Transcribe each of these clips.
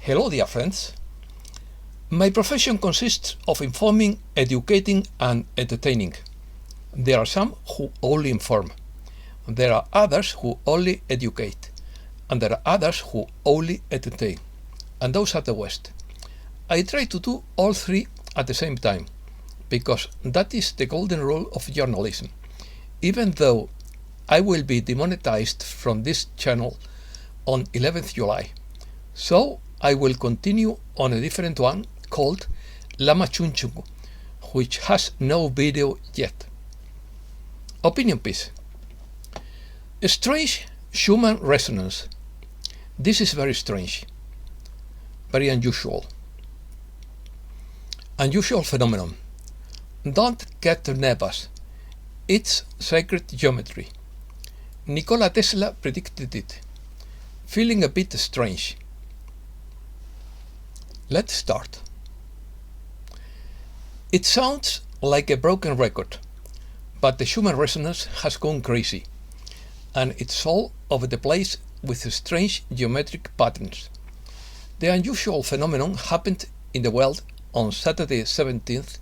Hello, dear friends. My profession consists of informing, educating, and entertaining. There are some who only inform. There are others who only educate. And there are others who only entertain. And those are the West. I try to do all three at the same time, because that is the golden rule of journalism. Even though I will be demonetized from this channel on 11th July. So I will continue on a different one called Lama Chunchungu, which has no video yet. Opinion piece. A strange Schumann resonance. This is very strange. Very unusual. Unusual phenomenon. Don't get nervous. It's sacred geometry. Nikola Tesla predicted it. Feeling a bit strange. Let's start. It sounds like a broken record, but the Schumann resonance has gone crazy, and it's all over the place with strange geometric patterns. The unusual phenomenon happened in the world on Saturday 17th,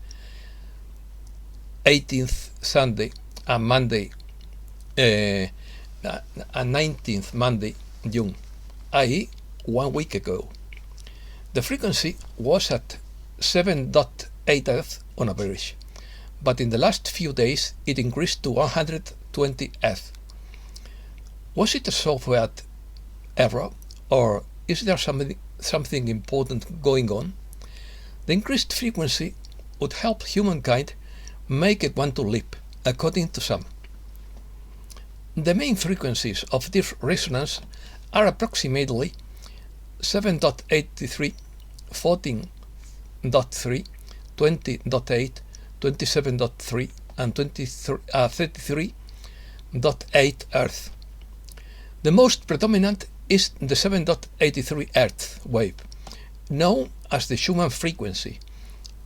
18th Sunday, and Monday, and 19th Monday, June, i.e. 1 week ago. The frequency was at 7.8 Hz on average, but in the last few days it increased to 120 Hz. Was it a software error, or is there something important going on? The increased frequency would help humankind make a quantum leap, according to some. The main frequencies of this resonance are approximately 7.83, 14.3, 20.8, 27.3, and 33.8 Hz. The most predominant is the 7.83 Hz wave, known as the Schumann frequency,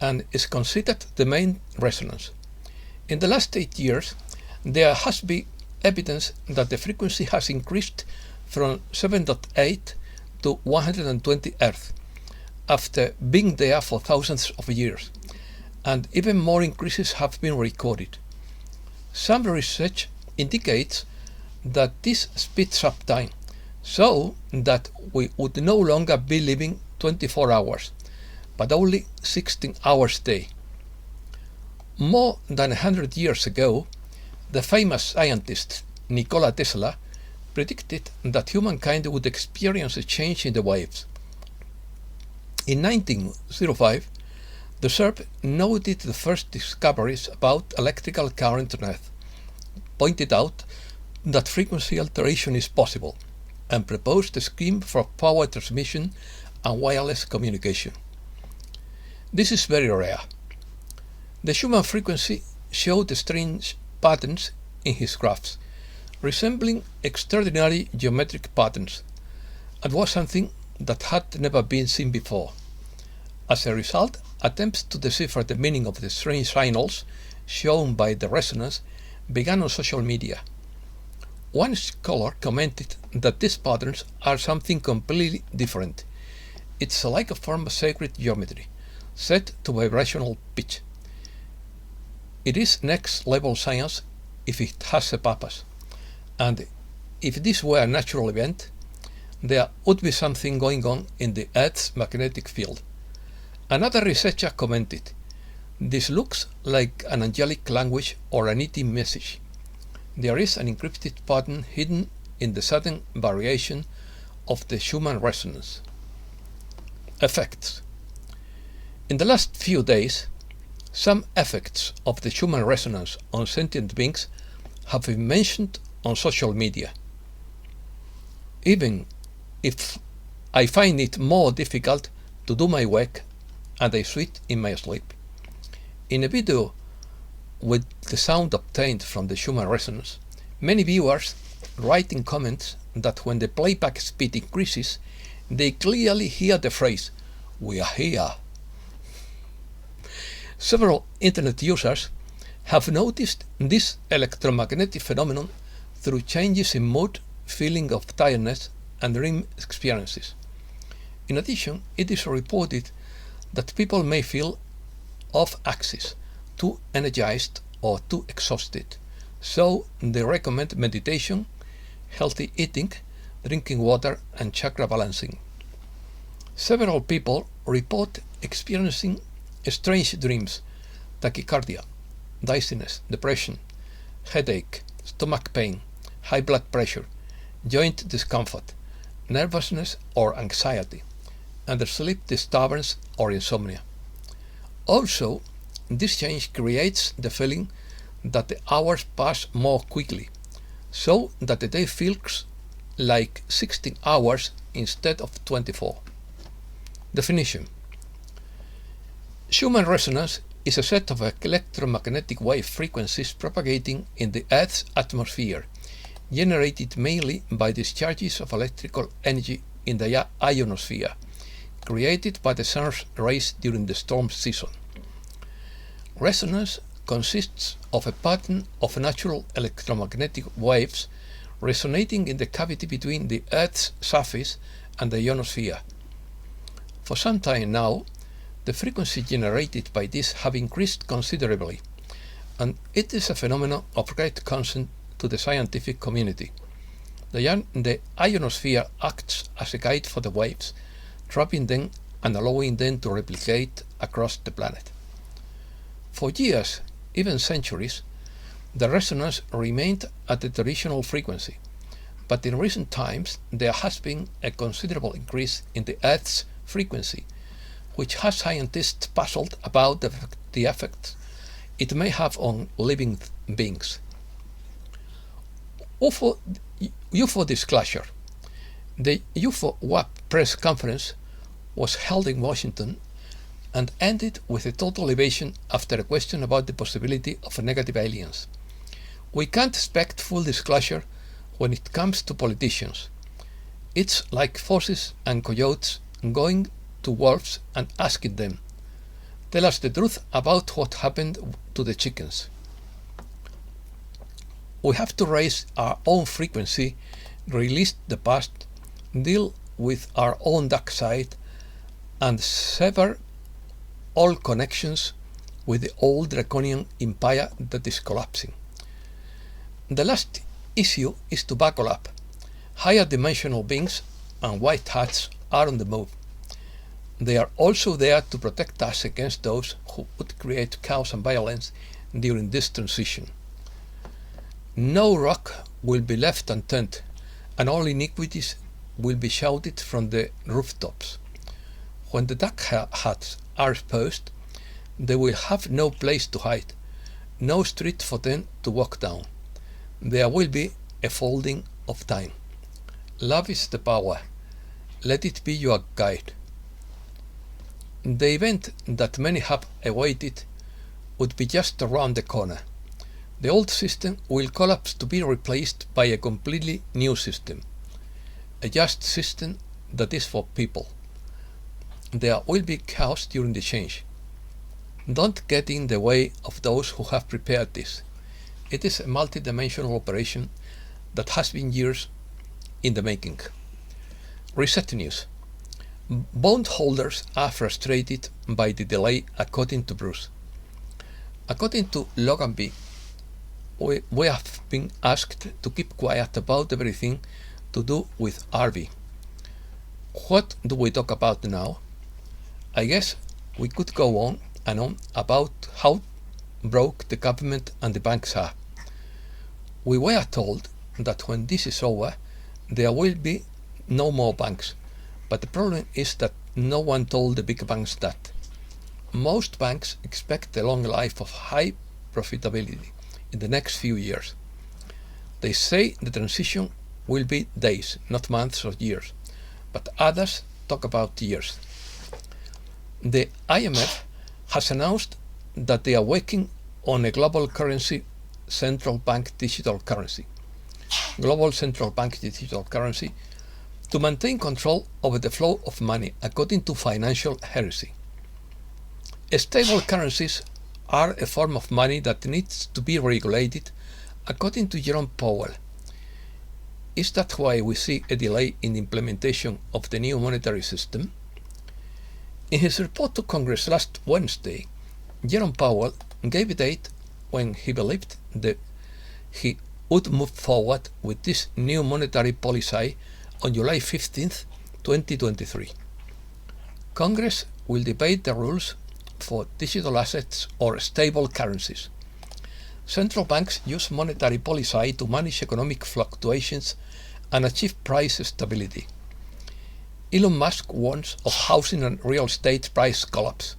and is considered the main resonance. In the last 8 years, there has been evidence that the frequency has increased from 7.8 to 120 Hz, after being there for thousands of years, and even more increases have been recorded. Some research indicates that this speeds up time, so that we would no longer be living 24 hours, but only 16 hours a day. More than 100 years ago, the famous scientist Nikola Tesla predicted that humankind would experience a change in the waves. In 1905, the Serb noted the first discoveries about electrical current on Earth, pointed out that frequency alteration is possible, and proposed a scheme for power transmission and wireless communication. This is very rare. The Schumann frequency showed strange patterns in his graphs, resembling extraordinary geometric patterns, and was something that had never been seen before. As a result, attempts to decipher the meaning of the strange signals shown by the resonance began on social media. One scholar commented that these patterns are something completely different. It's like a form of sacred geometry, set to vibrational pitch. It is next level science if it has a purpose. And if this were a natural event, there would be something going on in the Earth's magnetic field. Another researcher commented, "This looks like an angelic language or an ET message. There is an encrypted pattern hidden in the sudden variation of the Schumann resonance." Effects. In the last few days, some effects of the Schumann resonance on sentient beings have been mentioned on social media. Even if I find it more difficult to do my work and I sweat in my sleep. In a video with the sound obtained from the Schumann resonance, many viewers write in comments that when the playback speed increases, they clearly hear the phrase, "We are here." Several internet users have noticed this electromagnetic phenomenon through changes in mood, feeling of tiredness, and dream experiences. In addition, it is reported that people may feel off axis, too energized or too exhausted, so they recommend meditation, healthy eating, drinking water, and chakra balancing. Several people report experiencing strange dreams, tachycardia, dizziness, depression, headache, stomach pain, high blood pressure, joint discomfort, nervousness or anxiety, and sleep disturbance or insomnia. Also, this change creates the feeling that the hours pass more quickly, so that the day feels like 16 hours instead of 24. Definition: Schumann resonance is a set of electromagnetic wave frequencies propagating in the Earth's atmosphere, generated mainly by discharges of electrical energy in the ionosphere, created by the sun's rays during the storm season. Resonance consists of a pattern of natural electromagnetic waves resonating in the cavity between the Earth's surface and the ionosphere. For some time now, the frequency generated by this have increased considerably, and it is a phenomenon of great concern to the scientific community. The ionosphere acts as a guide for the waves, trapping them and allowing them to replicate across the planet. For years, even centuries, the resonance remained at the traditional frequency, but in recent times there has been a considerable increase in the Earth's frequency, which has scientists puzzled about the effects it may have on living beings. UFO disclosure. The UFO WAP press conference was held in Washington and ended with a total evasion after a question about the possibility of negative aliens. We can't expect full disclosure when it comes to politicians. It's like foxes and coyotes going to wolves and asking them, "Tell us the truth about what happened to the chickens." We have to raise our own frequency, release the past, deal with our own dark side, and sever all connections with the old draconian empire that is collapsing. The last issue is to buckle up. Higher dimensional beings and white hats are on the move. They are also there to protect us against those who would create chaos and violence during this transition. No rock will be left unturned, and all iniquities will be shouted from the rooftops. When the dark hats are exposed, they will have no place to hide, no street for them to walk down. There will be a folding of time. Love is the power. Let it be your guide. The event that many have awaited would be just around the corner. The old system will collapse to be replaced by a completely new system, a just system that is for people. There will be chaos during the change. Don't get in the way of those who have prepared this. It is a multi-dimensional operation that has been years in the making. Reset news. Bondholders are frustrated by the delay, according to Bruce. According to Logan B., we have been asked to keep quiet about everything to do with RV. What do we talk about now? I guess we could go on and on about how broke the government and the banks are. We were told that when this is over, there will be no more banks, but the problem is that no one told the big banks that. Most banks expect a long life of high profitability in the next few years. They say the transition will be days, not months or years, but others talk about years. The IMF has announced that they are working on a global currency central bank digital currency to maintain control over the flow of money according to financial heresy. Stable currencies are a form of money that needs to be regulated according to Jerome Powell. Is that why we see a delay in the implementation of the new monetary system? In his report to Congress last Wednesday, Jerome Powell gave a date when he believed that he would move forward with this new monetary policy on July 15th, 2023. Congress will debate the rules for digital assets or stable currencies. Central banks use monetary policy to manage economic fluctuations and achieve price stability. Elon Musk warns of housing and real estate price collapse.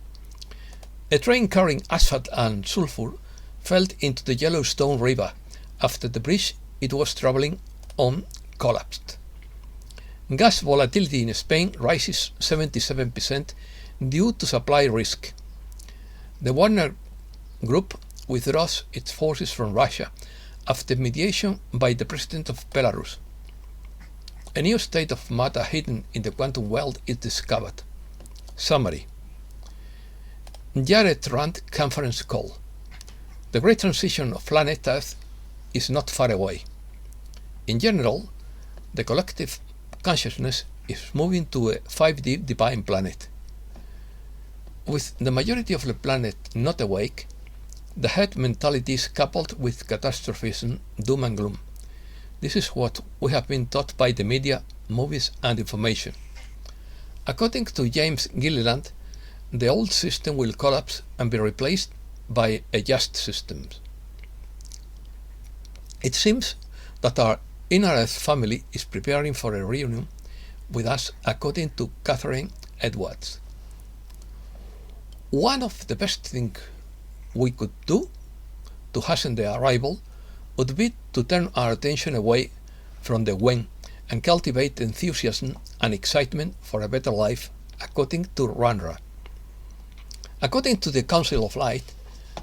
A train carrying asphalt and sulfur fell into the Yellowstone River after the bridge it was traveling on collapsed. Gas volatility in Spain rises 77% due to supply risk. The Wagner Group withdraws its forces from Russia after mediation by the president of Belarus. A new state of matter hidden in the quantum world is discovered. Summary. Jared Rand conference call. The great transition of planet Earth is not far away. In general, the collective consciousness is moving to a 5D divine planet. With the majority of the planet not awake, the herd mentality is coupled with catastrophism, doom and gloom. This is what we have been taught by the media, movies and information. According to James Gilliland, the old system will collapse and be replaced by a just system. It seems that our inner Earth family is preparing for a reunion with us, according to Catherine Edwards. One of the best things we could do to hasten their arrival would be to turn our attention away from the when and cultivate enthusiasm and excitement for a better life, according to Randra. According to the Council of Light,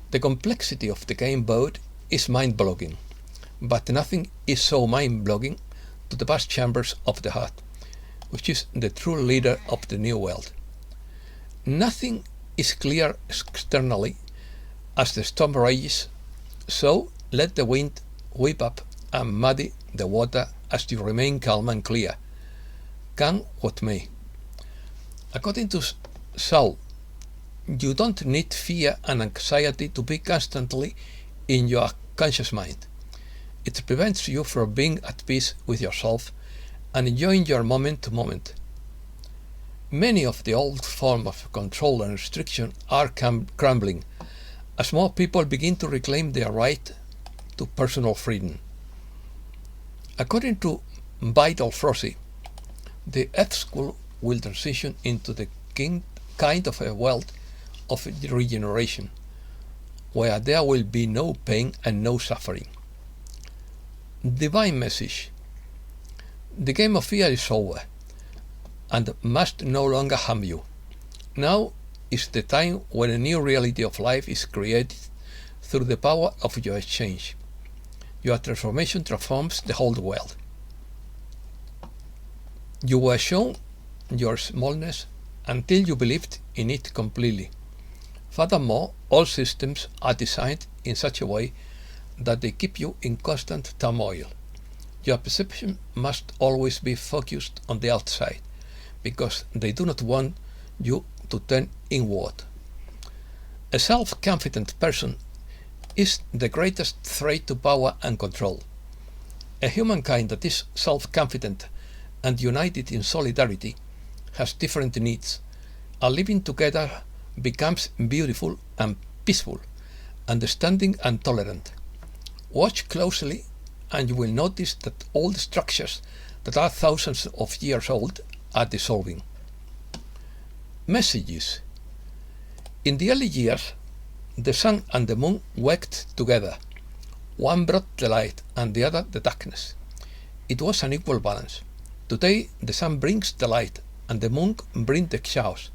the complexity of the game board is mind-boggling, but nothing is so mind-boggling to the vast chambers of the heart, which is the true leader of the new world. Nothing is clear externally as the storm rages, so let the wind whip up and muddy the water as you remain calm and clear. Come what may. According to Saul, you don't need fear and anxiety to be constantly in your conscious mind. It prevents you from being at peace with yourself and enjoying your moment to moment. Many of the old forms of control and restriction are crumbling as more people begin to reclaim their right to personal freedom. According to Vital Frosty, the Earth School will transition into the kind of a world of regeneration, where there will be no pain and no suffering. Divine message. The game of fear is over and must no longer harm you. Now is the time when a new reality of life is created through the power of your exchange. Your transformation transforms the whole world. You were shown your smallness until you believed in it completely. Furthermore, all systems are designed in such a way that they keep you in constant turmoil. Your perception must always be focused on the outside, because they do not want you to turn inward. A self-confident person is the greatest threat to power and control. A humankind that is self-confident and united in solidarity has different needs, and living together becomes beautiful and peaceful, understanding and tolerant. Watch closely and you will notice that all the structures that are thousands of years old are dissolving. Messages. In the early years, the sun and the moon worked together. One brought the light and the other the darkness. It was an equal balance. Today, the sun brings the light and the moon brings the chaos,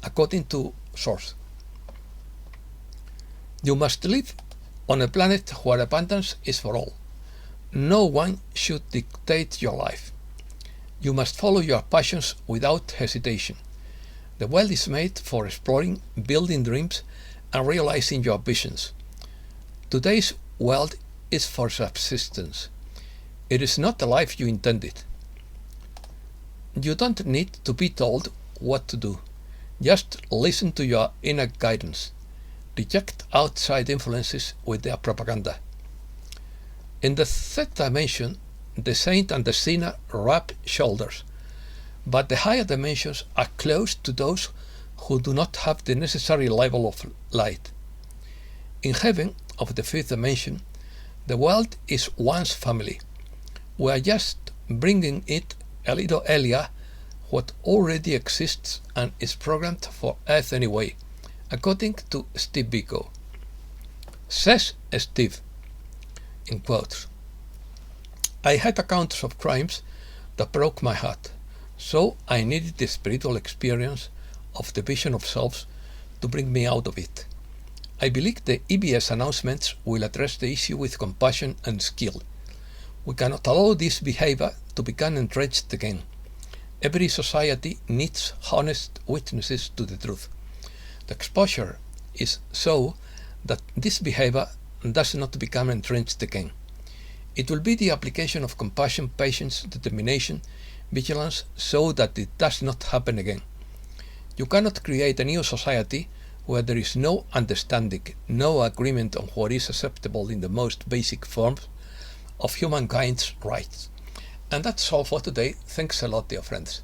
according to Source. You must live on a planet where abundance is for all. No one should dictate your life. You must follow your passions without hesitation. The world is made for exploring, building dreams, and realizing your visions. Today's world is for subsistence. It is not the life you intended. You don't need to be told what to do. Just listen to your inner guidance. Reject outside influences with their propaganda. In the third dimension, the saint and the sinner rub shoulders, but the higher dimensions are close to those who do not have the necessary level of light. In heaven of the fifth dimension, the world is one's family. We are just bringing it a little earlier what already exists and is programmed for Earth anyway, according to Steve Biko. Says Steve, in quotes, I had accounts of crimes that broke my heart, so I needed the spiritual experience of the vision of selves to bring me out of it. I believe the EBS announcements will address the issue with compassion and skill. We cannot allow this behavior to become entrenched again. Every society needs honest witnesses to the truth. The exposure is so that this behavior does not become entrenched again. It will be the application of compassion, patience, determination, vigilance, so that it does not happen again. You cannot create a new society where there is no understanding, no agreement on what is acceptable in the most basic forms of humankind's rights. And that's all for today. Thanks a lot, dear friends.